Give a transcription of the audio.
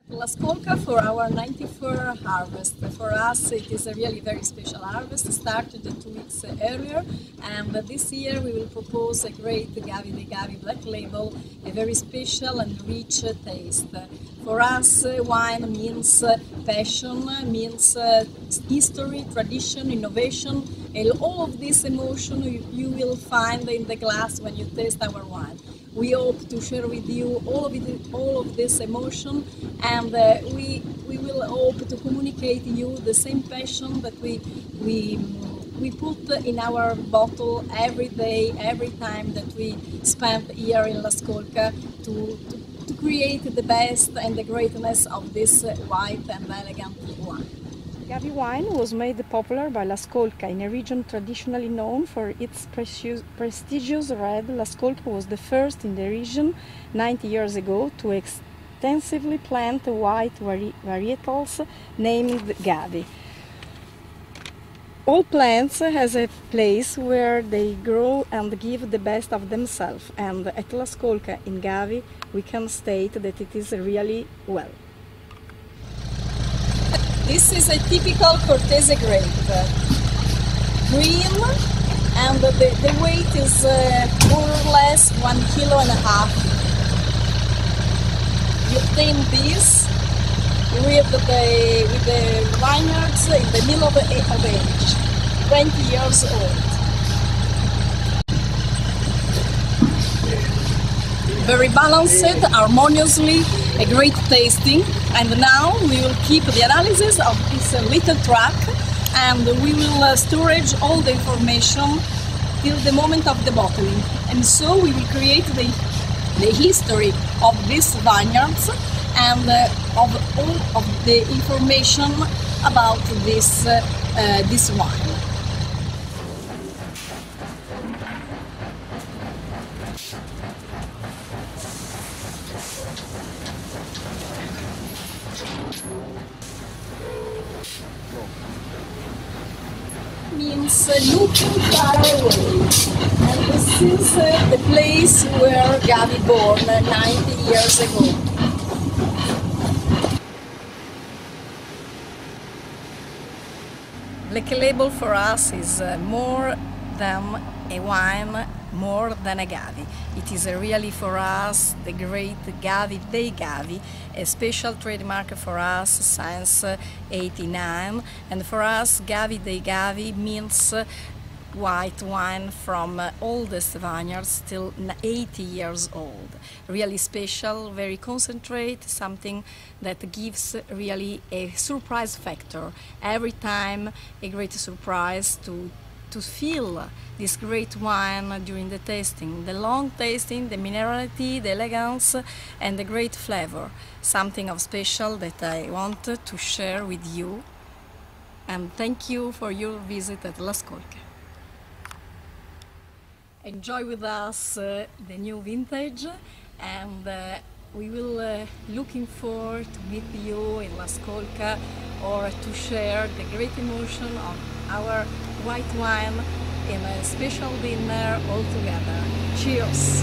La Scolca for our 94 harvest. For us, it is a really very special harvest. It started 2 weeks earlier, and this year we will propose a great Gavi de Gavi Black Label, a very special and rich taste. For us, wine means passion, means history, tradition, innovation, and all of this emotion you will find in the glass when you taste our wine. We hope to share with you all of this emotion, and we will hope to communicate you the same passion that we put in our bottle every day, every time that we spend here in La Scolca to create the best and the greatness of this white and elegant wine. Gavi wine was made popular by La Scolca in a region traditionally known for its prestigious red. La Scolca was the first in the region 90 years ago to extensively plant white varietals named Gavi. All plants has a place where they grow and give the best of themselves, and at La Scolca in Gavi we can state that it is really well. This is a typical Cortese grape, green, and the weight is more or less 1.5 kilos. You obtain this with the vineyards in the middle of age, 20 years old. Very balanced, harmoniously, a great tasting. And now we will keep the analysis of this little track, and we will storage all the information till the moment of the bottling. And so we will create the history of these vineyards and of all of the information about this wine. Means looking far away, and this is the place where Gavi born 90 years ago. Black Label for us is more than a wine, more than a Gavi. It is really for us the great Gavi de Gavi, a special trademark for us since '89, and for us Gavi de Gavi means white wine from oldest vineyards till 80 years old. Really special, very concentrate, something that gives really a surprise factor. Every time a great surprise to feel this great wine during the tasting. The long tasting, the minerality, the elegance, and the great flavor. Something of special that I want to share with you. And thank you for your visit at La Scolca. Enjoy with us the new vintage, and we will looking forward to meet you in La Scolca or to share the great emotion of our white wine in a special dinner all together. Cheers!